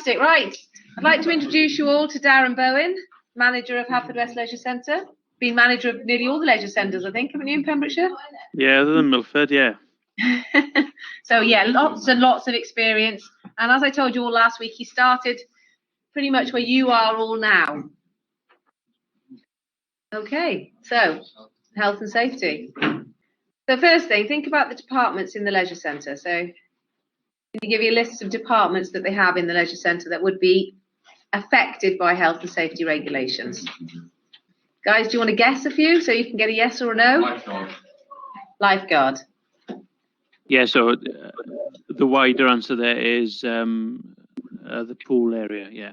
Fantastic. Right. I'd like to introduce you all to Darren Bowen, manager of Haverfordwest Leisure Centre. Been manager of nearly all the leisure centres, I think, haven't you, in Pembrokeshire? Yeah, other than Milford, yeah. So yeah, lots and lots of experience. And as I told you all last week, he started pretty much where you are all now. Okay, so health and safety. So first thing, think about the departments in the leisure centre. So can you give you a list of departments that they have in the leisure centre that would be affected by health and safety regulations? Guys, do you want to guess a few so you can get a yes or a no? Lifeguard. Lifeguard. Yeah, so the wider answer there is the pool area, yeah,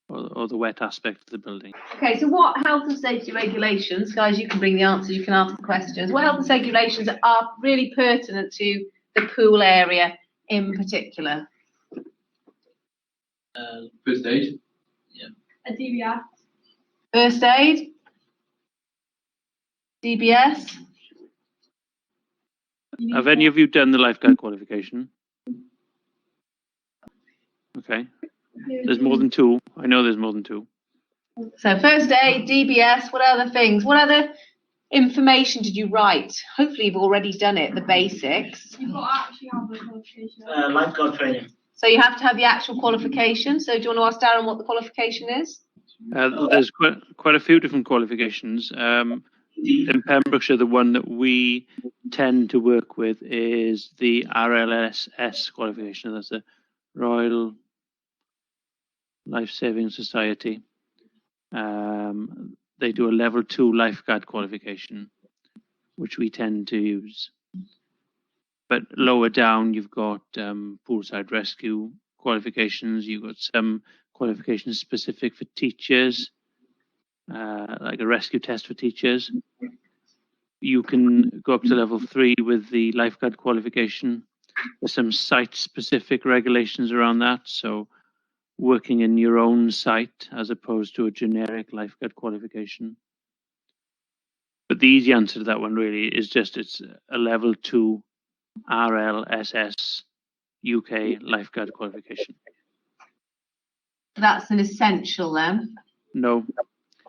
or the wet aspect of the building. Okay, so what health and safety regulations, guys, you can bring the answers, you can answer the questions. What health and safety regulations are really pertinent to the pool area in particular? First aid. Yeah. Adhere. First aid? DBS? Have any of you done the lifeguard qualification? Okay. There's more than two. I know there's more than two. So first aid, DBS, what other things? What other information did you write? Hopefully you've already done it, the basics. You've got to actually have the qualification. Lifeguard training. So you have to have the actual qualification. So do you want to ask Darren what the qualification is? There's quite a few different qualifications. In Pembrokeshire, the one that we tend to work with is the RLSS qualification. That's the Royal Life Saving Society. They do a level 2 lifeguard qualification, which we tend to use. But lower down, you've got poolside rescue qualifications. You've got some qualifications specific for teachers, like a rescue test for teachers. You can go up to level 3 with the lifeguard qualification. There's some site-specific regulations around that. So working in your own site as opposed to a generic lifeguard qualification. But the easy answer to that one really is just it's a level 2 RLSS UK lifeguard qualification. That's an essential then. No,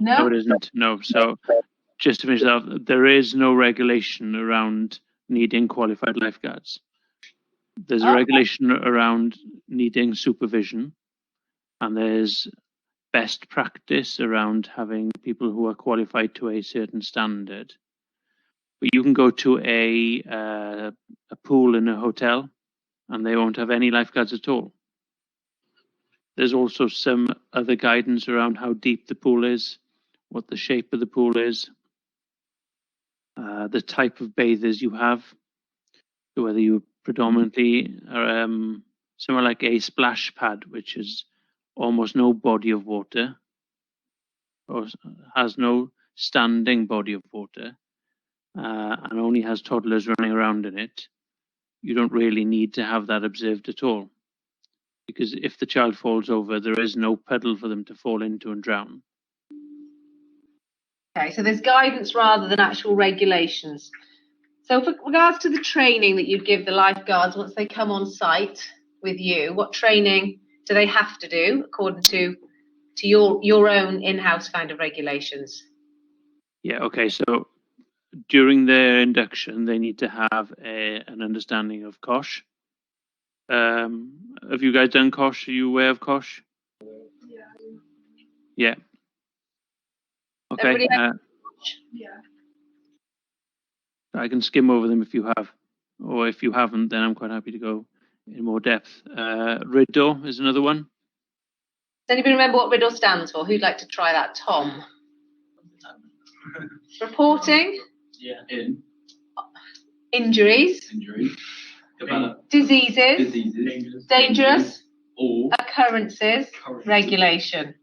No? it isn't. No. So just to finish that off, there is no regulation around needing qualified lifeguards. There's a regulation around needing supervision, and there's best practice around having people who are qualified to a certain standard. But you can go to a pool in a hotel and they won't have any lifeguards at all. There's also some other guidance around how deep the pool is, what the shape of the pool is, the type of bathers you have, so whether you predominantly are somewhere like a splash pad, which is almost no body of water or has no standing body of water, and only has toddlers running around in it. You don't really need to have that observed at all, because if the child falls over, there is no puddle for them to fall into and drown. Okay, so there's guidance rather than actual regulations. So with regards to the training that you give the lifeguards once they come on site with you, what training do they have to do according to your own in-house kind of regulations? Yeah, okay, so during their induction, they need to have an understanding of COSH. Have you guys done COSH? Are you aware of COSH? Yeah. Okay. Yeah. I can skim over them if you have, or if you haven't, then I'm quite happy to go in more depth. RIDDLE is another one. Does anybody remember what RIDDLE stands for? Who'd like to try that? Tom. Reporting. Yeah. Injuries. Injury. Diseases. Dangerous. Or Occurrences. Regulation.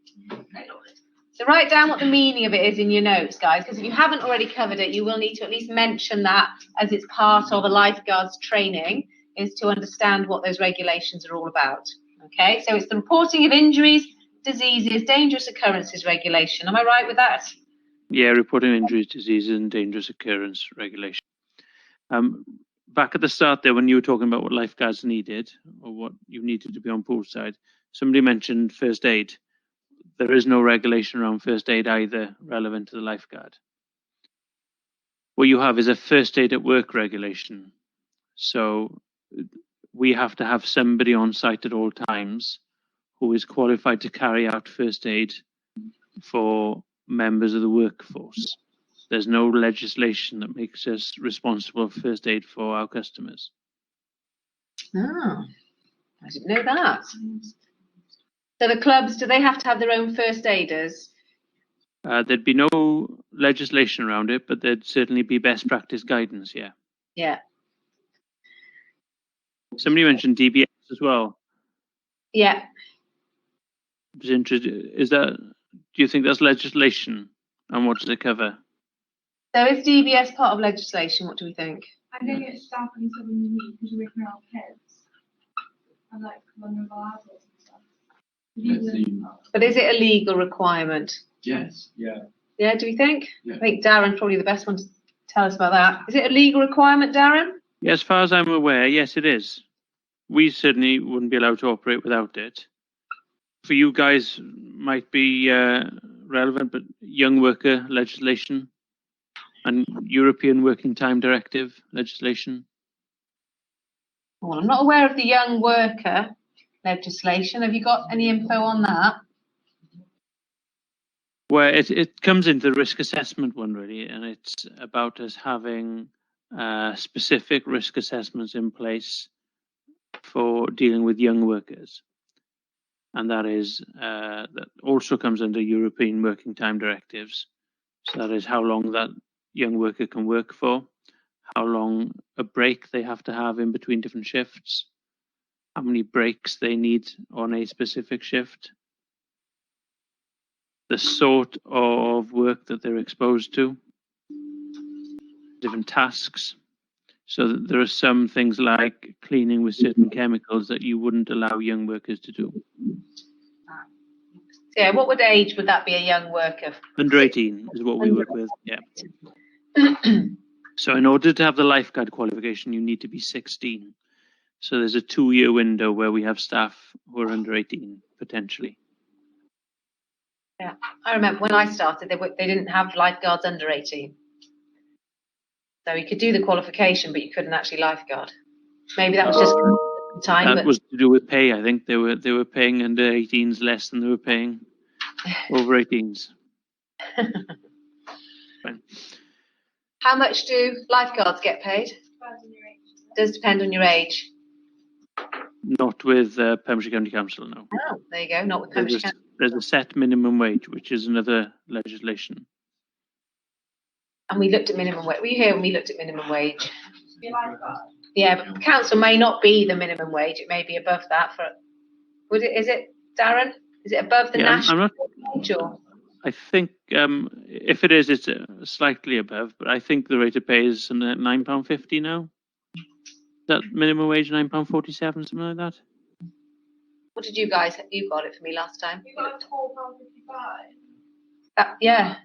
So write down what the meaning of it is in your notes, guys, because if you haven't already covered it, you will need to at least mention that as it's part of a lifeguard's training, is to understand what those regulations are all about. Okay, so it's the reporting of injuries, diseases, dangerous occurrences regulation. Am I right with that? Yeah, reporting injuries, diseases, and dangerous occurrence regulation. Back at the start there, when you were talking about what lifeguards needed, or what you needed to be on poolside, somebody mentioned first aid. There is no regulation around first aid either relevant to the lifeguard. What you have is a first aid at work regulation. So we have to have somebody on site at all times who is qualified to carry out first aid for members of the workforce. There's no legislation that makes us responsible for first aid for our customers. Oh, I didn't know that. So the clubs, do they have to have their own first aiders? There'd be no legislation around it, but there'd certainly be best practice guidance, yeah. Yeah. Somebody mentioned DBS as well. Yeah. Do you think that's legislation? And what does it cover? So is DBS part of legislation? What do we think? I think it's staff and something you need because you're working around kids and like vulnerable adults and stuff. But is it a legal requirement? Yes. Yeah. Yeah, do we think? Yeah. I think Darren's probably the best one to tell us about that. Is it a legal requirement, Darren? Yeah, as far as I'm aware, yes, it is. We certainly wouldn't be allowed to operate without it. For you guys, might be relevant, but young worker legislation and European Working Time Directive legislation. Well, I'm not aware of the young worker legislation. Have you got any info on that? Well, it comes into the risk assessment one, really, and it's about us having specific risk assessments in place for dealing with young workers. And that is that also comes under European Working Time Directives. So that is how long that young worker can work for, how long a break they have to have in between different shifts, how many breaks they need on a specific shift, the sort of work that they're exposed to, different tasks. So that there are some things like cleaning with certain chemicals that you wouldn't allow young workers to do. Yeah, what age would that be a young worker? Under 18 is what we work with, yeah. So in order to have the lifeguard qualification, you need to be 16. So there's a 2-year window where we have staff who are under 18, potentially. Yeah, I remember when I started, they didn't have lifeguards under 18. So you could do the qualification, but you couldn't actually lifeguard. Maybe that was just time. That was to do with pay, I think. They were paying under 18s less than they were paying over 18s. Fine. How much do lifeguards get paid? Does depend on your age. Not with Pembrokeshire County Council, no. Oh, there you go. Not with Pembrokeshire County. There's a set minimum wage, which is another legislation. And we looked at minimum wage. Were you here when we looked at minimum wage? Be lifeguard. Yeah, but the council may not be the minimum wage. It may be above that. Is it, Darren? Is it above the national wage? Or? I think if it is, it's slightly above, but I think the rate of pay is £9.50 now. Is that minimum wage £9.47, something like that? What did you guys? You got it for me last time. You got £4.55. Yeah.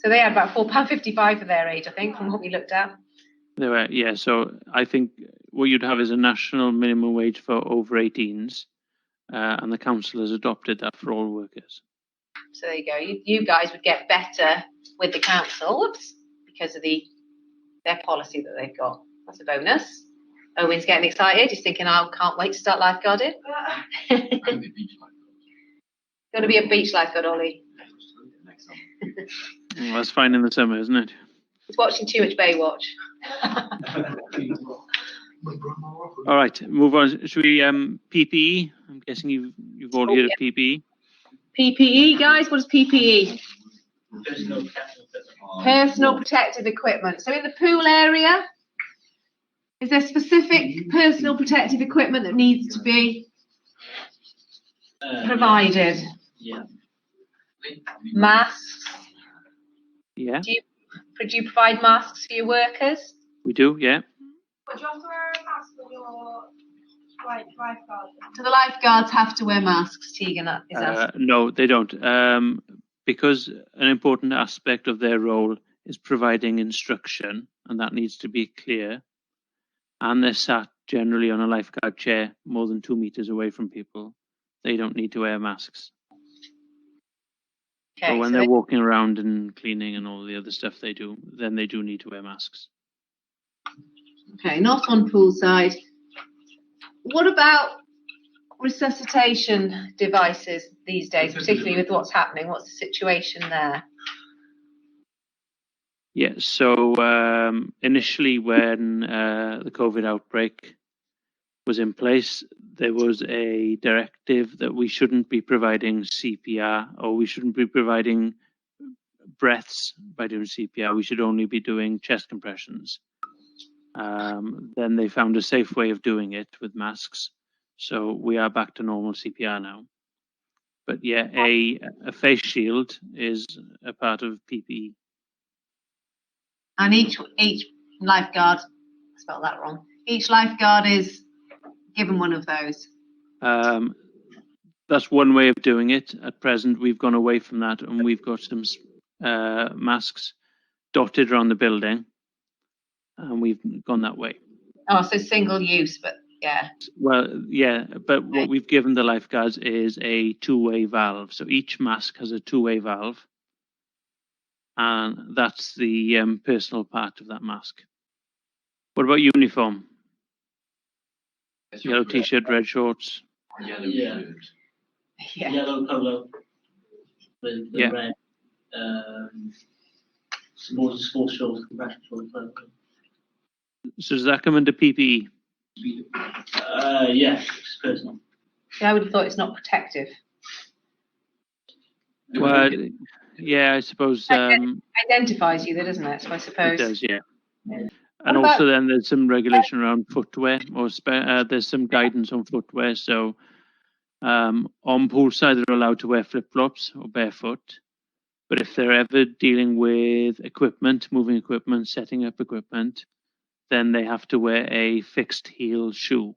So they had about £4.55 for their age, I think, from what we looked at. They were, yeah. So I think what you'd have is a national minimum wage for over 18s, and the council has adopted that for all workers. So there you go. You guys would get better with the council, whoops, because of their policy that they've got. That's a bonus. Owen's getting excited. He's thinking, I can't wait to start lifeguarding. Going to be a beach lifeguard, Ollie. Well, that's fine in the summer, isn't it? He's watching too much Baywatch. All right, move on. Should we PPE? I'm guessing you've all heard of PPE. PPE, guys. What is PPE? Personal protective equipment. So in the pool area, is there specific personal protective equipment that needs to be provided? Yeah. Masks. Yeah. Do you provide masks for your workers? We do, yeah. But do you have to wear a mask when you're lifeguard? Do the lifeguards have to wear masks, Tegan? Is asking. No, they don't. Because an important aspect of their role is providing instruction, and that needs to be clear. And they're sat generally on a lifeguard chair more than 2 meters away from people. they don't need to wear masks. Okay, But when so they're walking around and cleaning and all the other stuff they do, then they do need to wear masks. okay, not on poolside. What about resuscitation devices these days, particularly with what's happening? What's the situation there? Yeah, so initially when the COVID outbreak was in place, there was a directive that we shouldn't be providing CPR, or we shouldn't be providing breaths by doing CPR. We should only be doing chest compressions. Then they found a safe way of doing it with masks. So we are back to normal CPR now. But yeah, a face shield is a part of PPE. And each lifeguard, I spelled that wrong. Each lifeguard is given one of those. That's one way of doing it. At present, we've gone away from that, and we've got some masks dotted around the building, and we've gone that way. Oh, so single use, but yeah. Well, yeah, but what we've given the lifeguards is a two-way valve. So each mask has a two-way valve, and that's the personal part of that mask. What about uniform? Yellow t-shirt, red shorts. Yellow shirt. Yeah. Yellow polo with the Yeah. red sports shorts, compression shorts. So does that come under PPE? Yeah, it's personal. Yeah, I would have thought it's not protective. Well, yeah, I suppose Identifies you, though, doesn't it? So I it suppose. does, yeah. Yeah. And What also then there's some regulation around footwear, or there's some guidance on footwear. So on poolside, they're allowed to wear flip-flops or barefoot. But if they're ever dealing with equipment, moving equipment, setting up equipment, then they have to wear a fixed heel shoe.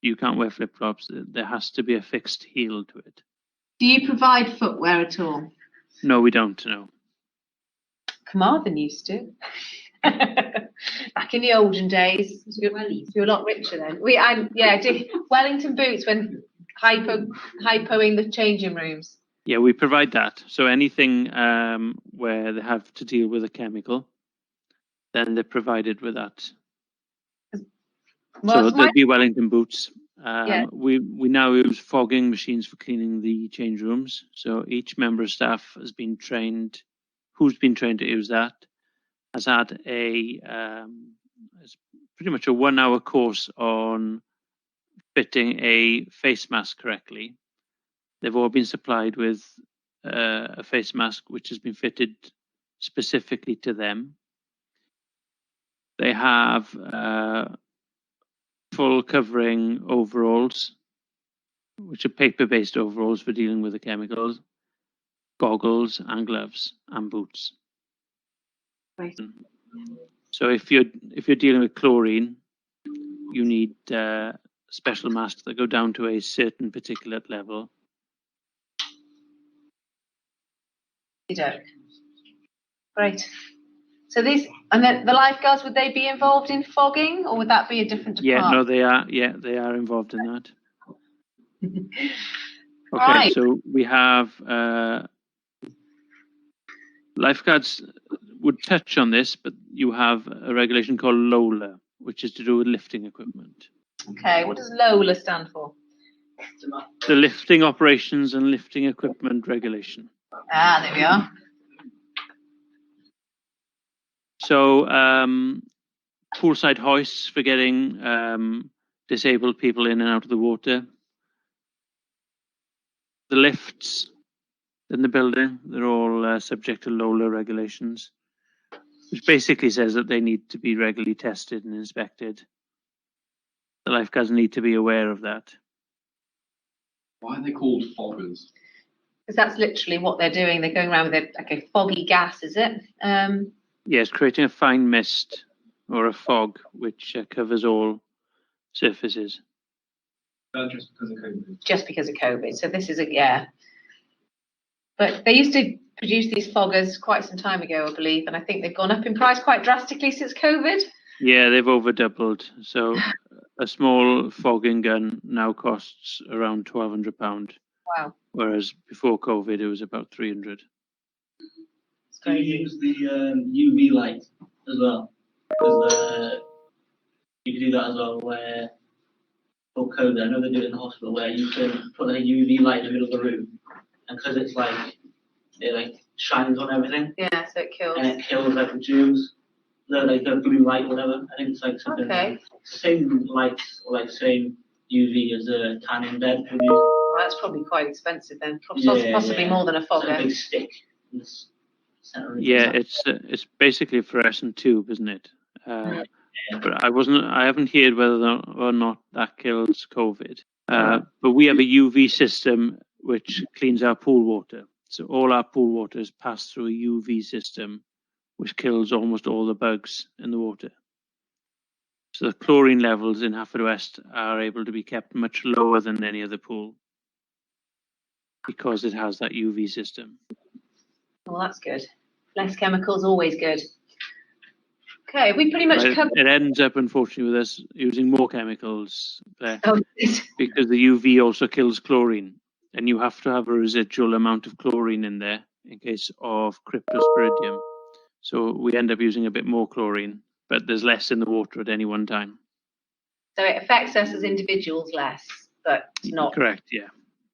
You can't wear flip-flops. There has to be a fixed heel to it. Do you provide footwear at all? No, we don't, no. Carmarthen used to. Back in the olden days. You're a lot richer then. Wellington boots when hypoing the changing rooms. Yeah, we provide that. So anything where they have to deal with a chemical, then they're provided with that. Well, So there'll be Wellington boots. Yeah. We now use fogging machines for cleaning the change rooms. So each member of staff has been trained, who's been trained to use that, has had it's pretty much a 1 hour course on fitting a face mask correctly. They've all been supplied with a face mask which has been fitted specifically to them. They have full covering overalls, which are paper-based overalls for dealing with the chemicals, goggles and gloves and boots. Right. So if you're dealing with chlorine, you need special masks that go down to a certain particulate level. You don't. Great. So these, and then the lifeguards, would they be involved in fogging, or would that be a different department? Yeah, no, they are. Yeah, they are involved in that. Okay, Right. so we have lifeguards would touch on this, but you have a regulation called LOLA, which is to do with lifting equipment. Okay, what does LOLA stand for? The Lifting Operations and Lifting Equipment Regulation. Ah, there we are. So poolside hoists for getting disabled people in and out of the water. The lifts in the building, they're all subject to LOLA regulations, which basically says that they need to be regularly tested and inspected. The lifeguards need to be aware of that. Why are they called foggers? Because that's literally what they're doing. They're going around with a foggy gas, is it? Yes, creating a fine mist or a fog which covers all surfaces. Just because of COVID. Just because of COVID. So this is but they used to produce these foggers quite some time ago, I believe, and I think they've gone up in price quite drastically since COVID. Yeah, they've over doubled. So a small fogging gun now costs around £1,200, Wow, whereas before COVID it was about 300. it's Do you crazy. use the UV light as well? Because you can do that as well. Where for COVID, I know they do it in the hospital, where you can put like a UV light in the middle of the room, and because it's like it like shines on everything, Yeah, so it kills. and it kills like the germs. The blue light, whatever. I think it's like something. Okay. Same lights or like same UV as a tanning bed would use. Well, that's probably quite expensive then. Possibly more than a It's like a fogger. big stick. In the center of it. Yeah, it's basically a fluorescent tube, isn't it? Mm. But I haven't heard whether or not that kills COVID. But we have a UV system which cleans our pool water. So all our pool water is passed through a UV system, which kills almost all the bugs in the water. So the chlorine levels in Haverfordwest are able to be kept much lower than any other pool because it has that UV system. Well, that's good. Less chemicals, always good. Okay, we pretty much But covered. it ends up, unfortunately, with us using more chemicals there Oh, because the UV also kills chlorine, and you have to have a residual amount of chlorine in there in case of cryptosporidium. So we end up using a bit more chlorine, but there's less in the water at any one time. so it affects us as individuals less, but not. Correct, yeah.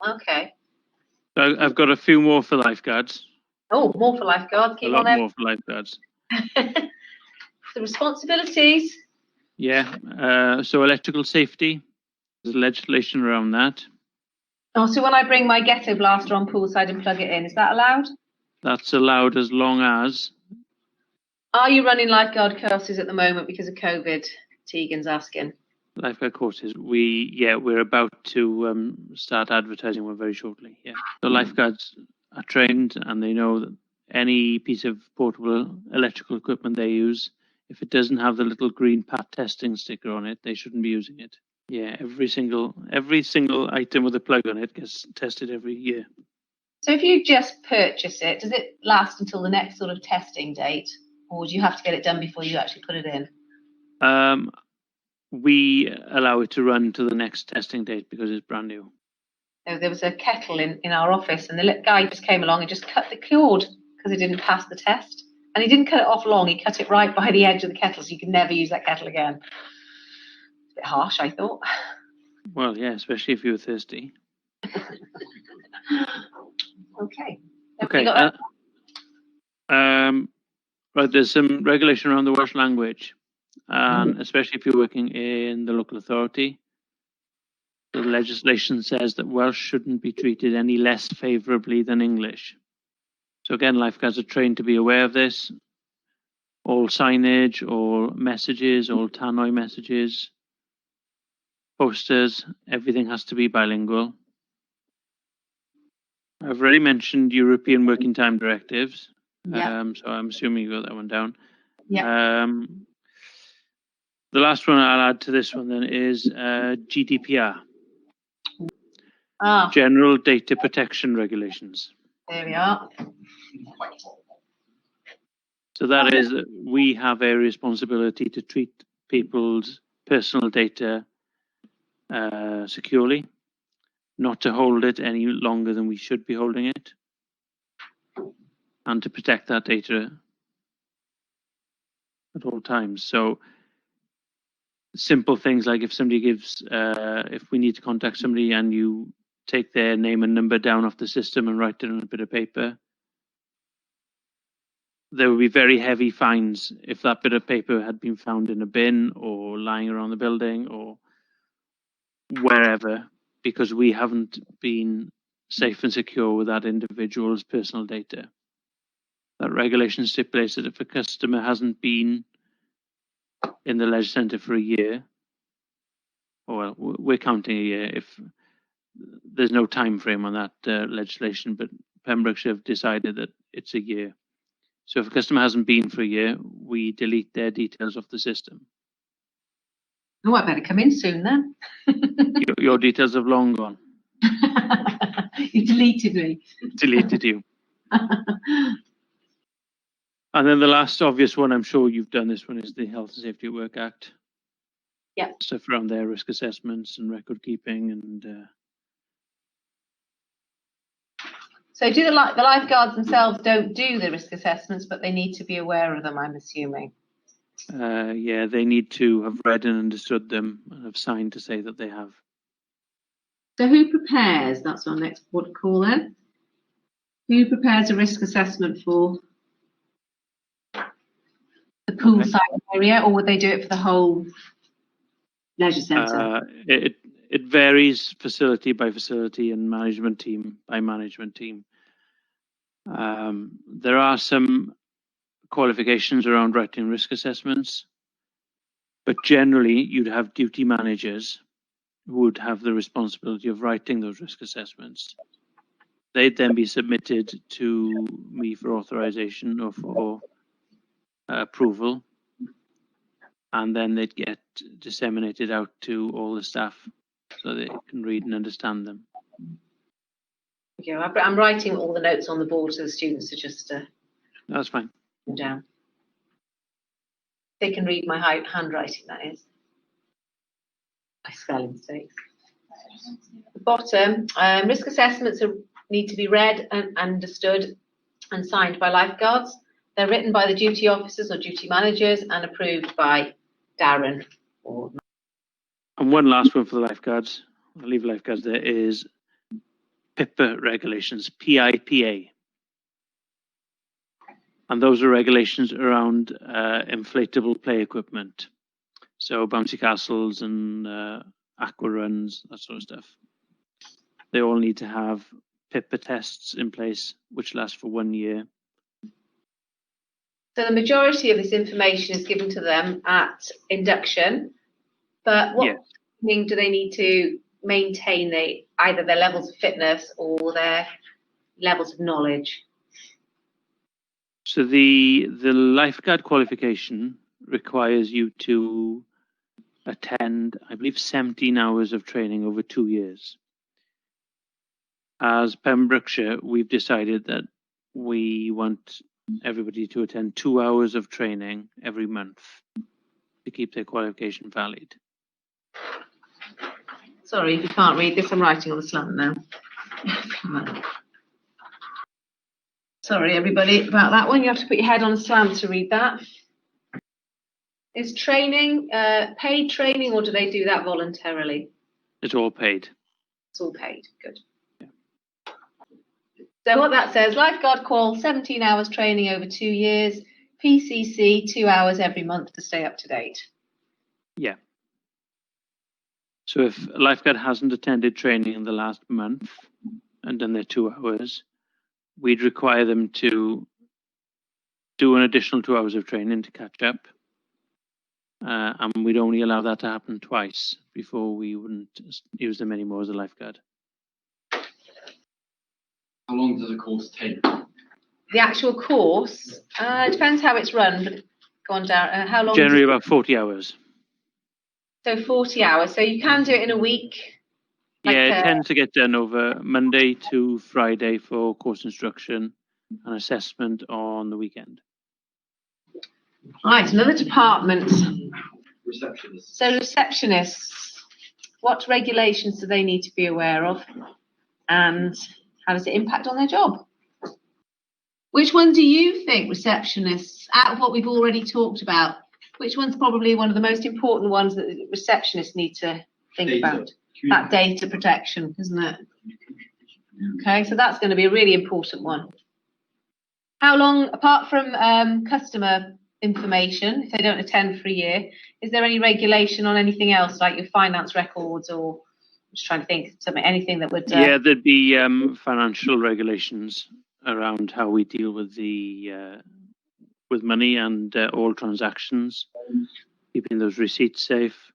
Okay. So I've got a few more for lifeguards. Oh, more for lifeguards. A Keep lot on more for lifeguards. The responsibilities. Yeah, so electrical safety, there's legislation around that. Oh, so when I bring my ghetto blaster on poolside and plug it in, is that allowed? That's allowed as long as, Are you running lifeguard courses at the moment because of COVID? Tegan's asking. lifeguard courses, we're about to start advertising one very shortly. Yeah, the lifeguards are trained and they know that any piece of portable electrical equipment they use, if it doesn't have the little green PAT testing sticker on it, they shouldn't be using it. Yeah, every single item with a plug on it gets tested every year. So if you just purchase it, does it last until the next sort of testing date, or would you have to get it done before you actually put it in? We allow it to run to the next testing date because it's brand new. There was a kettle in our office, and the little guy just came along and just cut the cord because it didn't pass the test. And he didn't cut it off long, he cut it right by the edge of the kettle, so you could never use that kettle again. It's a bit harsh, I thought. Well, yeah, especially if you're thirsty. Okay. Okay. Got that? Right, there's some regulation around the Welsh language, and especially if you're working in the local authority. The legislation says that Welsh shouldn't be treated any less favourably than English. So again, lifeguards are trained to be aware of this. All signage, all messages, all tannoy messages, posters, everything has to be bilingual. I've already mentioned European Working Time Directives, Yeah. so I'm assuming you got that one down. Yeah. The last one I'll add to this one then is GDPR, General Data Protection Regulations. There we are. So that is that we have a responsibility to treat people's personal data securely, not to hold it any longer than we should be holding it, and to protect that data at all times. So simple things like if somebody gives, if we need to contact somebody and you take their name and number down off the system and write it on a bit of paper, there will be very heavy fines if that bit of paper had been found in a bin or lying around the building or wherever, because we haven't been safe and secure with that individual's personal data. That regulation stipulates that if a customer hasn't been in the leisure centre for a year, well, we're counting a year if there's no time frame on that legislation, but Pembrokeshire have decided that it's a year. So if a customer hasn't been for a year, we delete their details off the system. Oh, I better come in soon then. Your details have long gone. You deleted me. Deleted you. And then the last obvious one, I'm sure you've done this one, is the Health and Safety at Work Act. Yeah. Stuff around their risk assessments and record keeping and So do the lifeguards themselves don't do the risk assessments, but they need to be aware of them, I'm assuming. yeah, they need to have read and understood them and have signed to say that they have. So who prepares? That's our next port of call then. Who prepares a risk assessment for the poolside area, or would they do it for the whole leisure centre? It varies facility by facility and management team by management team. There are some qualifications around writing risk assessments, but generally you'd have duty managers who would have the responsibility of writing those risk assessments. They'd then be submitted to me for authorization or for approval, and then they'd get disseminated out to all the staff so they can read and understand them. Yeah, I'm writing all the notes on the board so the students are just That's fine. down. They can read my handwriting, that is. My spelling mistakes. The bottom, risk assessments need to be read and understood and signed by lifeguards. They're written by the duty officers or duty managers and approved by Darren. And one last one for the lifeguards. I'll leave lifeguards there is PIPA regulations, PIPA. And those are regulations around inflatable play equipment. So bouncy castles and aqua runs, that sort of stuff. They all need to have PIPA tests in place, which last for 1 year. So the majority of this information is given to them at induction, but what do they need to maintain either their levels of fitness or their levels of knowledge? So the lifeguard qualification requires you to attend, I believe, 17 hours of training over 2 years. As Pembrokeshire, we've decided that we want everybody to attend 2 hours of training every month to keep their qualification valid. Sorry if you can't read this, I'm writing on the slant now. Sorry everybody about that one, you have to put your head on a slant to read that. Is training paid training, or do they do that voluntarily? It's all paid. It's all paid, good. So what that says, lifeguard qual, 17 hours training over 2 years, PCC, 2 hours every month to stay up to date. Yeah. So if a lifeguard hasn't attended training in the last month and done their 2 hours, we'd require them to do an additional 2 hours of training to catch up. And we'd only allow that to happen twice before we wouldn't use them anymore as a lifeguard. How long does a course take? The actual course, depends how it's run, but go on, Darren, how long? Generally about 40 hours. So 40 hours, so you can do it in a week? Yeah, it tends to get done over Monday to Friday for course instruction and assessment on the weekend. Right, another department. Receptionists. So receptionists, what regulations do they need to be aware of? And how does it impact on their job? Which one do you think, receptionists, out of what we've already talked about, which one's probably one of the most important ones that receptionists need to think about? That data protection, isn't it? Okay, so that's going to be a really important one. How long, apart from customer information, if they don't attend for a year, is there any regulation on anything else, like your finance records, or I'm just trying to think of something, anything that would... Yeah, there'd be financial regulations around how we deal with the with money and all transactions, keeping those receipts safe,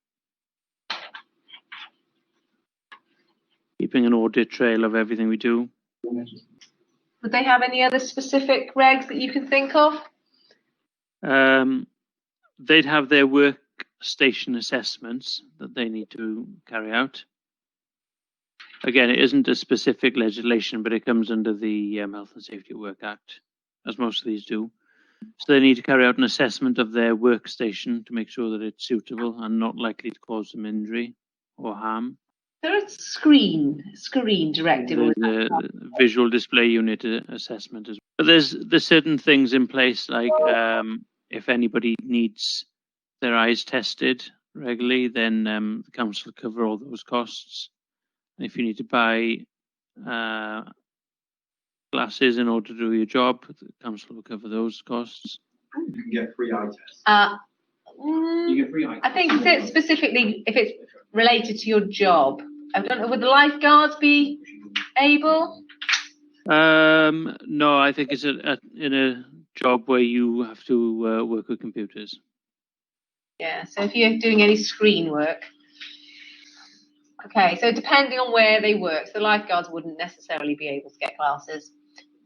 keeping an audit trail of everything we do. Would they have any other specific regs that you can think of? They'd have their workstation assessments that they need to carry out. Again, it isn't a specific legislation, but it comes under the Health and Safety at Work Act, as most of these do. So they need to carry out an assessment of their workstation to make sure that it's suitable and not likely to cause them injury or harm. There is screen directive. Or The visual display unit assessment as well. But there's certain things in place, like if anybody needs their eyes tested regularly, then the council will cover all those costs. And if you need to buy glasses in order to do your job, the council will cover those costs. You can get free eye tests. You get free eye I think is it specifically if it's related to your job. I don't know. Would the lifeguards be able? No, I think it's in a job where you have to work with computers. Yeah. So if you're doing any screen work. Okay. So depending on where they work, so the lifeguards wouldn't necessarily be able to get glasses,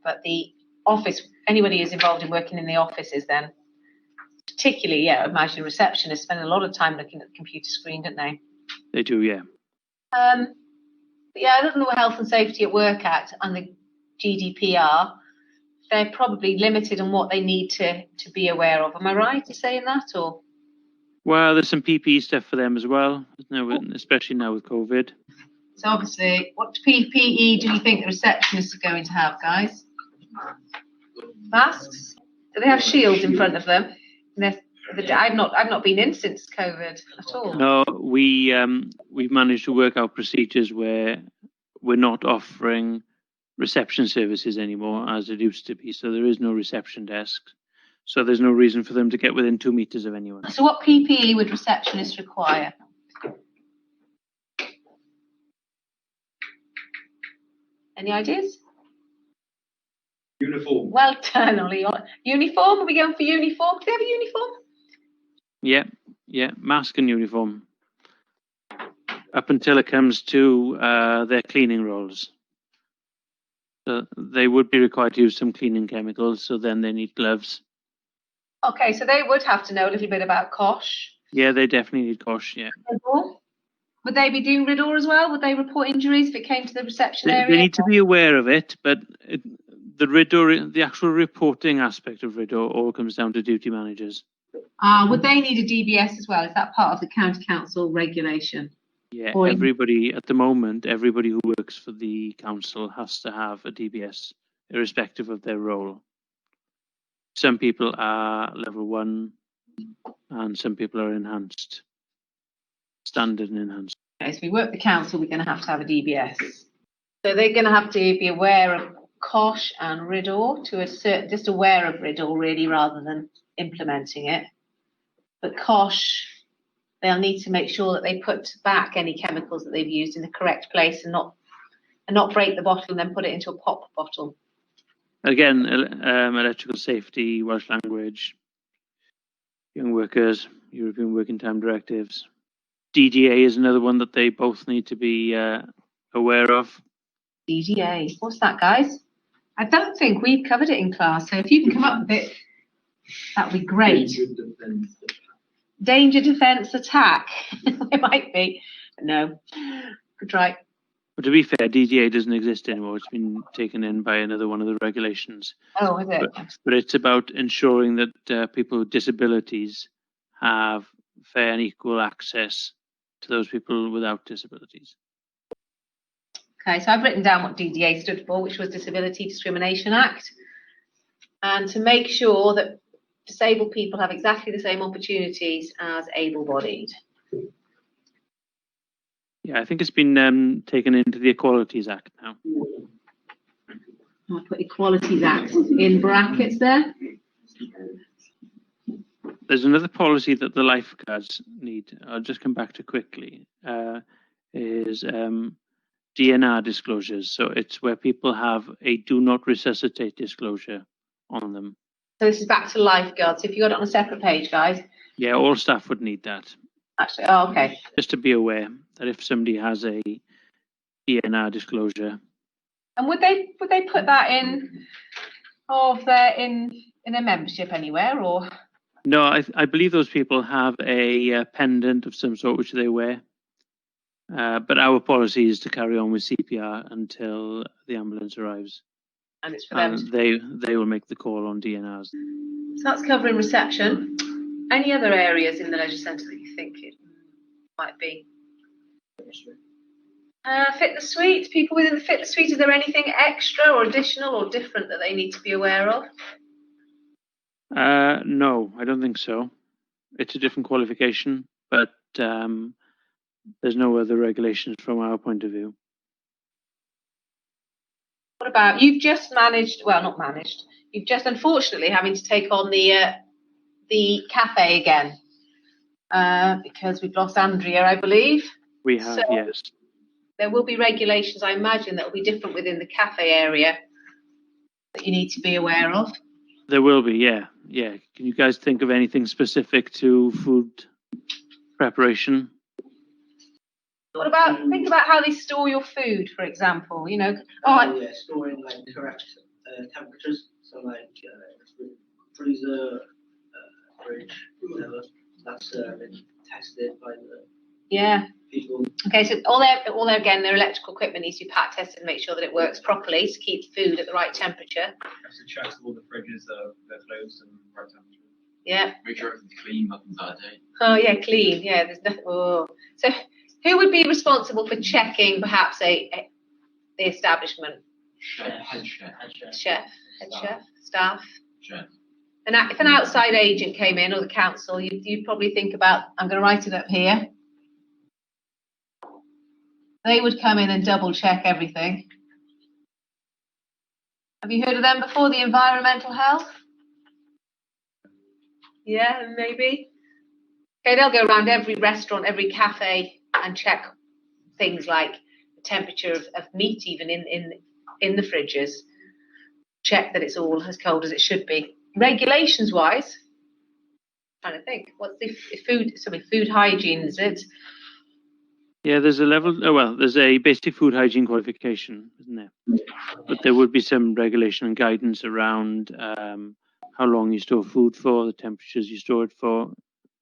but the office, anybody who's involved in working in the offices, then particularly, yeah, I imagine receptionists spend a lot of time looking at the computer screen, don't they? They do, yeah. But yeah, I don't know the Health and Safety at Work Act and the GDPR. They're probably limited on what they need to be aware of. Am I right in saying that, or? Well, there's some PPE stuff for them as well, especially now with COVID. So obviously, what PPE do you think the receptionists are going to have, guys? Masks? Do they have shields in front of them? I've not been in since COVID at all. No, we've managed to work out procedures where we're not offering reception services anymore as it used to be. So there is no reception desk. So there's no reason for them to get within 2 meters of anyone. So what PPE would receptionists require? Any ideas? Uniform. Well done, Ollie. Uniform? Are we going for uniform? Do they have a uniform? Yeah, mask and uniform. Up until it comes to their cleaning roles. So they would be required to use some cleaning chemicals, so then they need gloves. Okay, so they would have to know a little bit about COSH. Yeah, they definitely need COSH, yeah. Ridor. Would they be doing RIDOR as well? Would they report injuries if it came to the reception area? They need to be aware of it, but the RIDOR, the actual reporting aspect of RIDOR all comes down to duty managers. Would they need a DBS as well? Is that part of the county council regulation? Yeah, everybody at the moment, everybody who works for the council has to have a DBS, irrespective of their role. Some people are level 1 and some people are enhanced, standard and enhanced. Okay, so if we work the council, we're going to have a DBS. So they're going to have to be aware of COSH and RIDOR just aware of RIDOR really rather than implementing it. But COSH, they'll need to make sure that they put back any chemicals that they've used in the correct place and not break the bottle and then put it into a pop bottle. Again, electrical safety, Welsh language, young workers, European Working Time Directives. DDA is another one that they both need to be aware of. DDA, what's that, guys? I don't think we've covered it in class, so if you can come up with it, that would be great. Danger, defence, attack. It might be, but no. Good try. But to be fair, DDA doesn't exist anymore. It's been taken in by another one of the regulations. Oh, is it? But it's about ensuring that people with disabilities have fair and equal access to those people without disabilities. Okay, so I've written down what DDA stood for, which was Disability Discrimination Act. And to make sure that disabled people have exactly the same opportunities as able-bodied. Yeah, I think it's been taken into the Equalities Act now. I'll put Equalities Act in brackets there. There's another policy that the lifeguards need. I'll just come back to quickly. Is DNR disclosures. So it's where people have a do not resuscitate disclosure on them. So this is back to lifeguards. If you got it on a separate page, guys. Yeah, all staff would need that. Actually, oh, okay. Just to be aware that if somebody has a DNR disclosure. And would they put that in in a membership anywhere, or? No, I believe those people have a pendant of some sort which they wear. But our policy is to carry on with CPR until the ambulance arrives. And it's for them. And they will make the call on DNRs. So that's covering reception. Any other areas in the leisure centre that you think it might be? Fitness suite. People within the fitness suite, is there anything extra or additional or different that they need to be aware of? No, I don't think so. It's a different qualification, but there's no other regulations from our point of view. What about, you've just managed, well, not managed, you've just unfortunately having to take on the cafe again because we've lost Andrea, I believe. We have, So, yes. There will be regulations, I imagine, that will be different within the cafe area that you need to be aware of. There will be, yeah. Yeah. Can you guys think of anything specific to food preparation? What about, think about how they store your food, for example, you know. Yeah, storing like correct temperatures, so like freezer, fridge, whatever. That's been tested by the Yeah. people. Okay, so all their again, their electrical equipment needs to be pack tested and make sure that it works properly to keep food at the right temperature. Have to check all the fridges they're closed and right temperature. Yeah. Make sure everything's clean up inside day. Oh yeah, clean. Yeah, there's nothing. Oh. So who would be responsible for checking perhaps the establishment? Head chef. Head chef, staff. Chef. And if an outside agent came in or the council, you'd probably think about, I'm going to write it up here. They would come in and double check everything. Have you heard of them before? The environmental health? Yeah, maybe. Okay, they'll go around every restaurant, every cafe and check things like the temperature of meat, even in the fridges. Check that it's all as cold as it should be. Regulations wise, I'm trying to think, what's the food hygiene, is it? Yeah, there's a level, there's a basic food hygiene qualification, isn't there? But there would be some regulation and guidance around how long you store food for, the temperatures you store it for,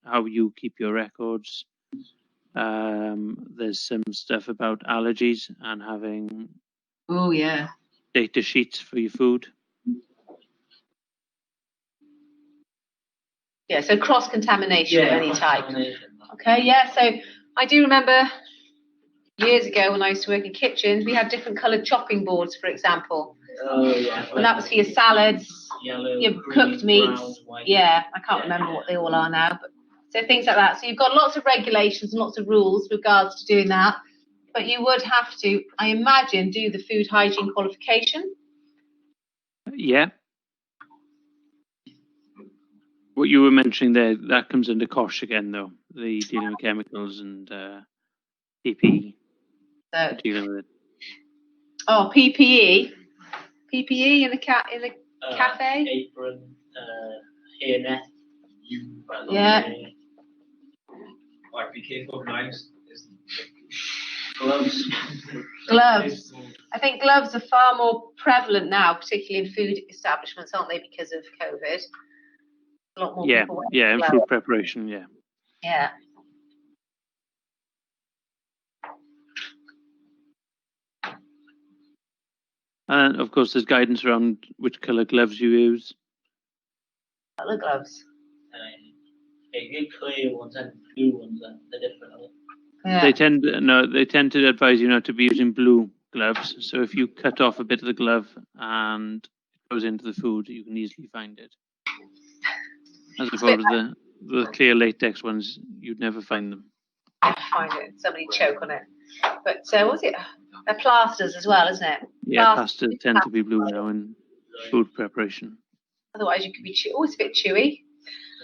how you keep your records. There's some stuff about allergies and having data sheets for your food. Yeah, so cross-contamination of any type. Okay, yeah, so I do remember years ago when I used to work in kitchens, we had different coloured chopping boards, for example. Oh yeah. And that was for your salads, Yellow, your green, cooked meats. brown, white. Yeah, I can't remember what they all are now, but so things like that. So you've got lots of regulations and lots of rules with regards to doing that. But you would have to, I imagine, do the food hygiene qualification. Yeah. What you were mentioning there, that comes under COSH again, though. The dealing with chemicals and PPE. So, dealing with it. Oh, PPE. PPE in the cafe. Apron, hairnet. Yeah. Like, be careful of knives. Gloves. Gloves. I think gloves are far more prevalent now, particularly in food establishments, aren't they, because of COVID? A lot more people wearing and gloves. food preparation, yeah. Yeah. And of course, there's guidance around which colour gloves you use. Colour gloves. Get clear ones and blue ones, they're different. Yeah. They tend to advise you not to be using blue gloves. So if you cut off a bit of the glove and it goes into the food, you can easily find it. As opposed to the clear latex ones, you'd never find them. Never find it. Somebody choke on it. But what's it? They're plasters as well, isn't it? Yeah, pastas tend to be blue now in food preparation. Otherwise, you could be it's a bit chewy.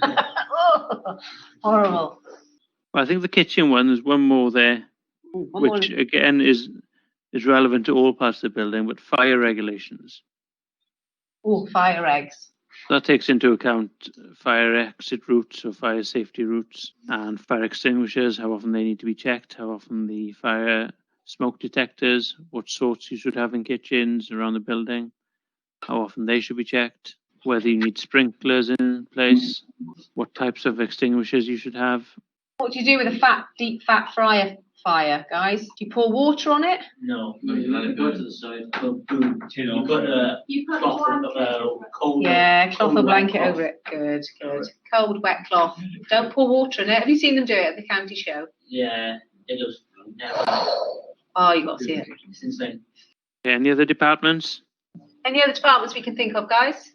Oh, horrible. Well, I think the kitchen one, there's one more there, which again is relevant to all parts of the building, but fire regulations. Oh, fire eggs. That takes into account fire exit routes or fire safety routes and fire extinguishers, how often they need to be checked, how often the fire smoke detectors, what sorts you should have in kitchens around the building, how often they should be checked, whether you need sprinklers in place, what types of extinguishers you should have. What do you do with a deep fat fire fire, guys? Do you pour water on it? No, you let it go to the side. Boom. Tin You off. put a You put cloth, cold. Yeah, cloth or cold blanket wet cloth. over it. Good. Cold, wet cloth. Don't pour water in it. Have you seen them do it at the county show? Yeah, it does. Yeah, Oh, you got to see it. it's insane. Okay, any other departments? Any other departments we can think of, guys?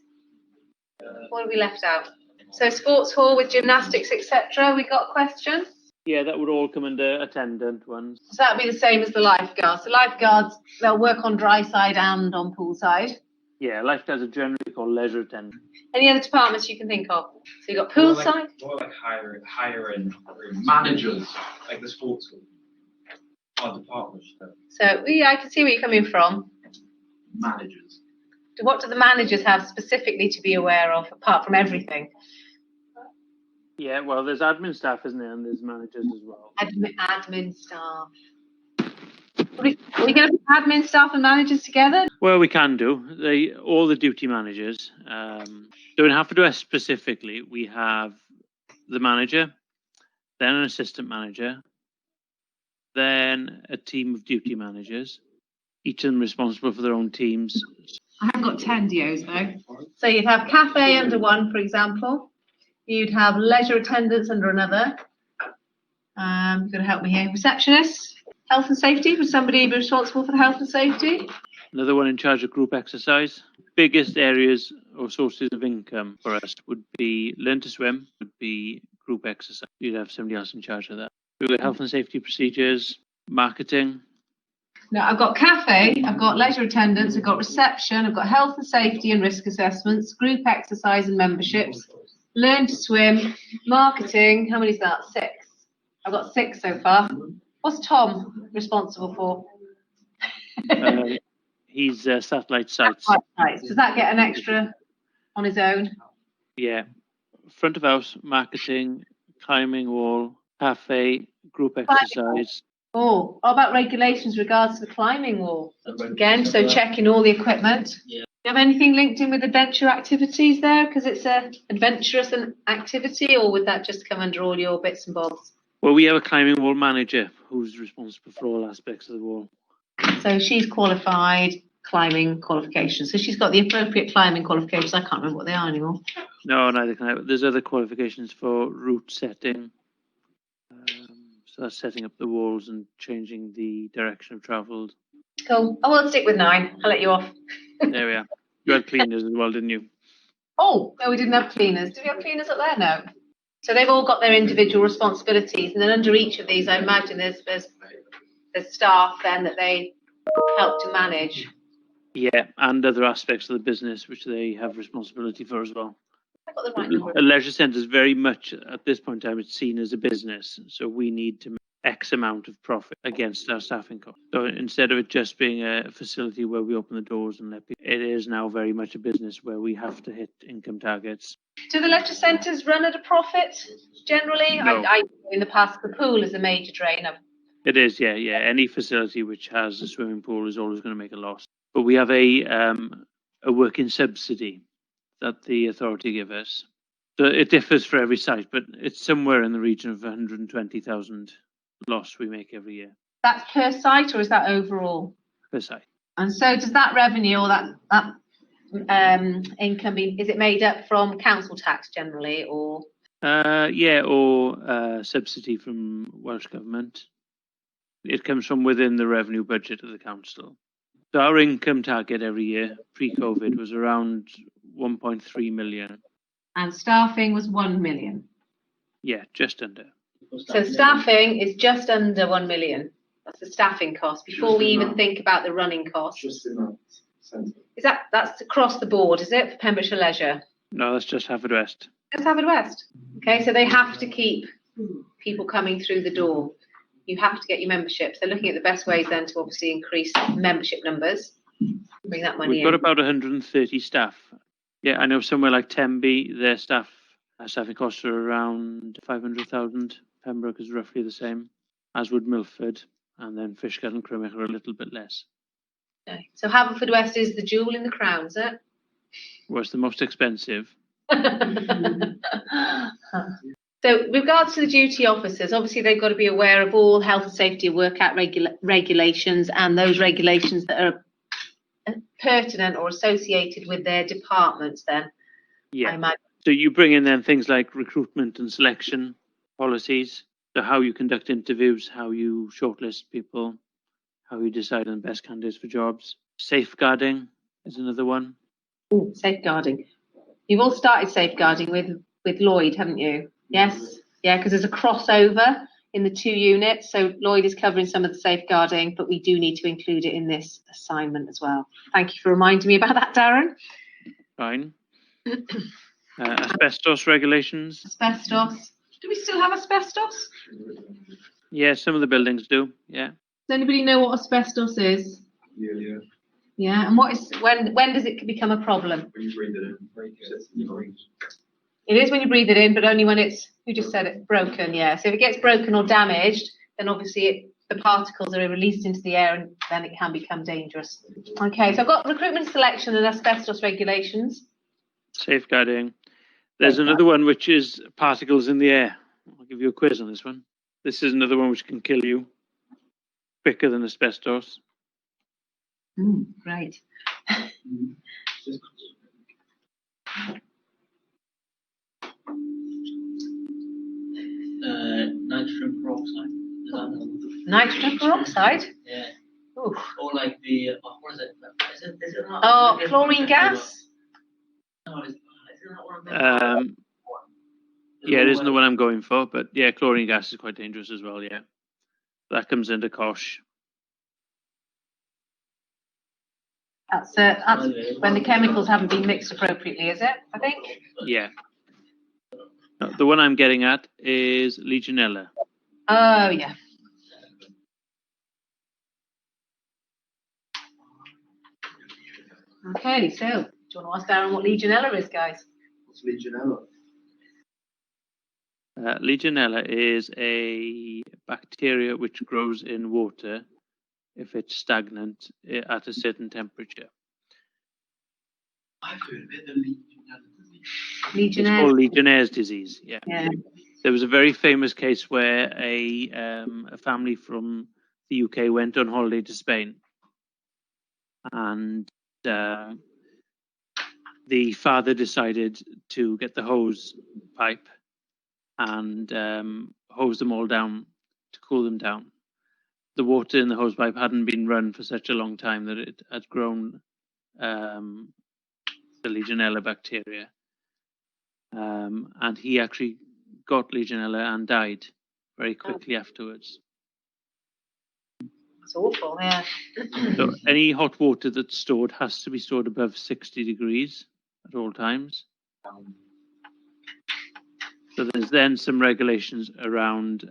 What have we left out? So sports hall with gymnastics, etc. We got a question? Yeah, that would all come under attendant ones. So that would be the same as the lifeguards. The lifeguards, they'll work on dry side and on poolside. Yeah, lifeguards are generally called leisure attendant. Any other departments you can think of? So you got poolside. More like hiring managers, like the sports school. Our department. So yeah, I can see where you're coming from. Managers. What do the managers have specifically to be aware of, apart from everything? Yeah, well, there's admin staff, isn't there? And there's managers as well. Admin staff. Are we going to put admin staff and managers together? Well, we can do. All the duty managers. So in Haverfordwest specifically, we have the manager, then an assistant manager, then a team of duty managers, each of them responsible for their own teams. I haven't got 10 DOs though. So you'd have cafe under one, for example. You'd have leisure attendants under another. Going to help me here. Receptionists, health and safety. Would somebody be responsible for the health and safety? Another one in charge of group exercise. Biggest areas or sources of income for us would be learn to swim, would be group exercise. You'd have somebody else in charge of that. We've got health and safety procedures, marketing. Now I've got cafe, I've got leisure attendants, I've got reception, I've got health and safety and risk assessments, group exercise and memberships, learn to swim, marketing. How many is that? 6. I've got 6 so far. What's Tom responsible for? He's satellite sites. Right. Does that get an extra on his own? Yeah. Front of house, marketing, climbing wall, cafe, group exercise. Oh, what about regulations regards to the climbing wall? Again, so checking all the equipment. Yeah. Do you have anything linked in with adventure activities there? Because it's a adventurous activity, or would that just come under all your bits and bobs? Well, we have a climbing wall manager who's responsible for all aspects of the wall. So she's qualified climbing qualifications. So she's got the appropriate climbing qualifications. I can't remember what they are anymore. No, neither can I. There's other qualifications for route setting. So that's setting up the walls and changing the direction of travel. Cool. I will stick with 9. I'll let you off. There we are. You had cleaners as well, didn't you? Oh, no, we didn't have cleaners. Do we have cleaners up there? No. So they've all got their individual responsibilities, and then under each of these, I imagine there's staff then that they help to manage. Yeah, and other aspects of the business which they have responsibility for as well. I've got the right number. A leisure centre is very much, at this point in time, it's seen as a business. So we need to make X amount of profit against our staffing costs. So instead of it just being a facility where we open the doors and let people, it is now very much a business where we have to hit income targets. Do the leisure centres run at a profit generally? No. I in the past, the pool is a major drain. It is, yeah. Any facility which has a swimming pool is always going to make a loss. But we have a working subsidy that the authority give us. So it differs for every site, but it's somewhere in the region of 120,000 loss we make every year That's per site, or is that overall? per site. And so does that revenue or that income is it made up from council tax generally, or? Or subsidy from Welsh Government. It comes from within the revenue budget of the council. So our income target every year, pre-COVID, was around 1.3 million. And staffing was 1 million. Yeah, just under. So staffing is just under 1 million. That's the staffing cost before we even think about the running costs. Just in that centre. Is that's across the board, is it, for Pembrokeshire Leisure? No, that's just Haverfordwest. Just Haverfordwest. Okay, so they have to keep people coming through the door. You have to get your memberships. They're looking at the best ways then to obviously increase membership numbers, bring that money We've got in. about 130 staff. Yeah, I know somewhere like Tenby, their staffing costs are around 500,000. Pembroke is roughly the same, as would Milford, and then Fishguard and Crymych are a little bit less. Okay. So Haverfordwest is the jewel in the crown, is it? What's the most expensive? So with regards to the duty officers, obviously they've got to be aware of all health and safety of work act regulations and those regulations that are pertinent or associated with their departments then. I Yeah. imagine. So you bring in then things like recruitment and selection policies, so how you conduct interviews, how you shortlist people, how you decide on the best candidates for jobs. Safeguarding is another one. Ooh, safeguarding. You've all started safeguarding with Lloyd, haven't you? Yes? Yeah, because there's a crossover in the 2 units. So Lloyd is covering some of the safeguarding, but we do need to include it in this assignment as well. Thank you for reminding me about that, Darren. Fine. Asbestos regulations. Asbestos. Do we still have asbestos? Yeah, some of the buildings do. Yeah. Does anybody know what asbestos is? Yeah. Yeah, and what is when does it become a problem? When you breathe it in, It is when you breathe it in, but only when it's, who just said it, broken, yeah. So if it gets broken or damaged, then obviously the particles are released into the air and then it can become dangerous. Okay, so I've got recruitment selection and asbestos regulations. Safeguarding. There's another one which is particles in the air. I'll give you a quiz on this one. This is another one which can kill you quicker than asbestos. Right. Nitrogen peroxide. Is that one? Nitrogen peroxide? Yeah. Ooh. Or like the, what is it? Is it not? Oh, chlorine gas? No, is it not one of them? Yeah, it isn't the one I'm going for, but yeah, chlorine gas is quite dangerous as well, yeah. That comes under COSH. That's when the chemicals haven't been mixed appropriately, is it? I think. Yeah. No, the one I'm getting at is Legionella. Oh, yeah. Okay, so do you want to ask Darren what Legionella is, guys? What's Legionella? Legionella is a bacteria which grows in water if it's stagnant at a certain temperature. I've heard of it, the Legionella disease. It's Legionnaires. called Legionnaire's disease, yeah. Yeah. There was a very famous case where a family from the UK went on holiday to Spain, and the father decided to get the hose pipe and hose them all down to cool them down. The water in the hose pipe hadn't been run for such a long time that it had grown the Legionella bacteria, and he actually got Legionella and died very quickly afterwards. It's awful, yeah. So any hot water that's stored has to be stored above 60 degrees at all times. So there's then some regulations around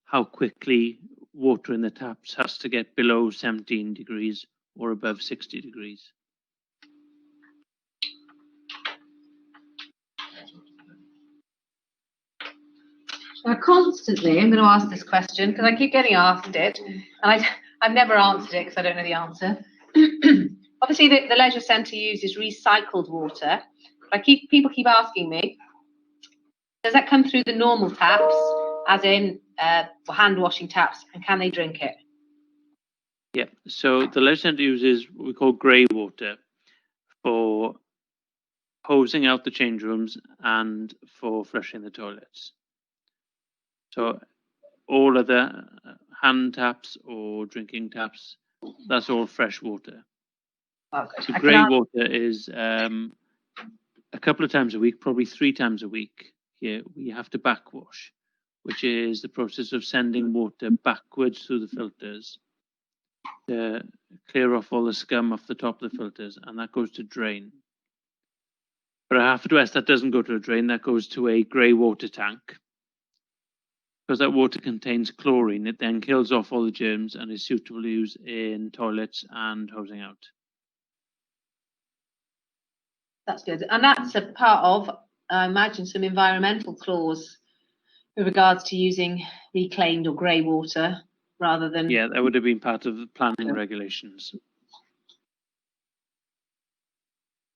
how quickly water in the taps has to get below 17 degrees or above 60 degrees. Now, constantly, I'm going to ask this question because I keep getting asked it, and I've never answered it because I don't know the answer. Obviously, the leisure centre uses recycled water, but people keep asking me, does that come through the normal taps, as in hand washing taps, and can they drink it? Yeah, so the leisure centre uses what we call grey water for hosing out the change rooms and for flushing the toilets. So all other hand taps or drinking taps, that's all fresh water. Okay. So grey water is a couple of times a week, probably 3 times a week. Here we have to backwash, which is the process of sending water backwards through the filters to clear off all the scum off the top of the filters, and that goes to drain. For a Haverfordwest, that doesn't go to a drain, that goes to a grey water tank. Because that water contains chlorine, it then kills off all the germs and is suitable to use in toilets and hosing out. That's good. And that's a part of, I imagine, some environmental clause with regards to using reclaimed or grey water rather than... Yeah, that would have been part of the planning regulations.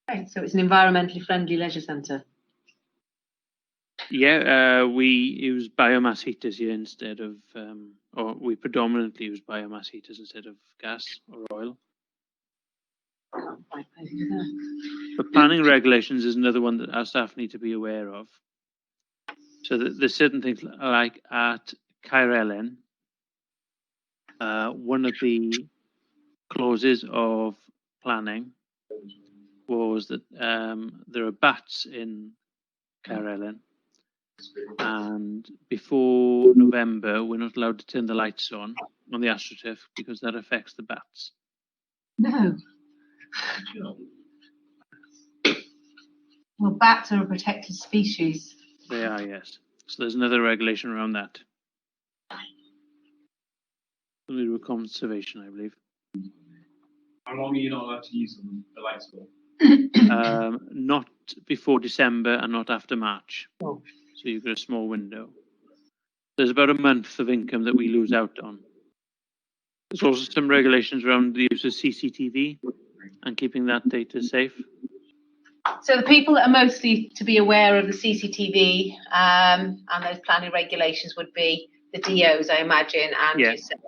Okay, so it's an environmentally friendly leisure centre. Yeah, we use biomass heaters here instead of, or we predominantly use biomass heaters instead of gas or oil. But planning regulations is another one that our staff need to be aware of. So there's certain things like at Caerhelen, one of the clauses of planning was that there are bats in Caerhelen, and before November we're not allowed to turn the lights on the AstroTurf because that affects the bats. No. Well, bats are a protected species. They are, yes. So there's another regulation around that. Something to do with conservation, I believe. How long are you not allowed to use them, the lights for? Not before December and not after March. Oh. So you've got a small window. There's about a month of income that we lose out on. There's also some regulations around the use of CCTV and keeping that data safe. So the people that are mostly to be aware of the CCTV and those planning regulations would be the DOs, I imagine, and Yeah. yourself.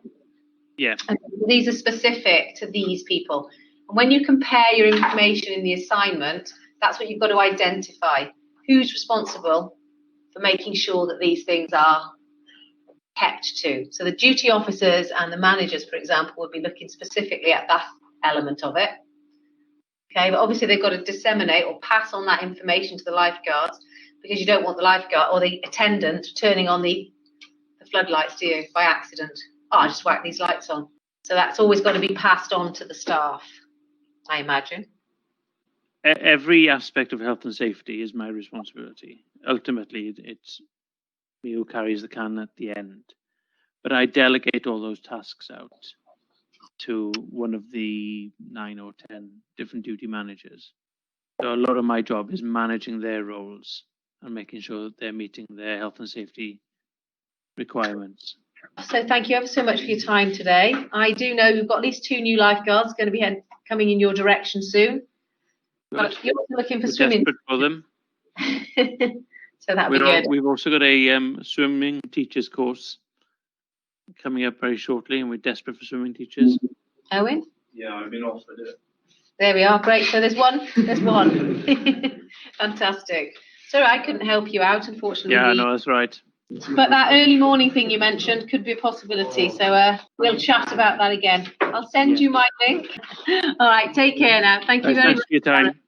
Yeah. And these are specific to these people. And when you compare your information in the assignment, that's what you've got to identify. Who's responsible for making sure that these things are kept to? So the duty officers and the managers, for example, would be looking specifically at that element of it. Okay, but obviously they've got to disseminate or pass on that information to the lifeguards, because you don't want the lifeguard or the attendant turning on the floodlights, do you, by accident? Oh, I just whacked these lights on. So that's always got to be passed on to the staff, I imagine. Every aspect of health and safety is my responsibility. Ultimately, it's me who carries the can at the end. But I delegate all those tasks out to one of the 9 or 10 different duty managers. So a lot of my job is managing their roles and making sure that they're meeting their health and safety requirements. So thank you ever so much for your time today. I do know you've got at least 2 new lifeguards going to be coming in your direction soon. But you're looking for We're swimming. desperate for them. So that'd be good. We've also got a swimming teachers course coming up very shortly, and we're desperate for swimming teachers. Owen? Yeah, I've been offered it. There we are. Great. So there's one. There's one. Fantastic. So I couldn't help you out, unfortunately. Yeah, no, that's right. But that early morning thing you mentioned could be a possibility. So we'll chat about that again. I'll send you my link. All right. Take care now. Thank you very much. Thanks for your time.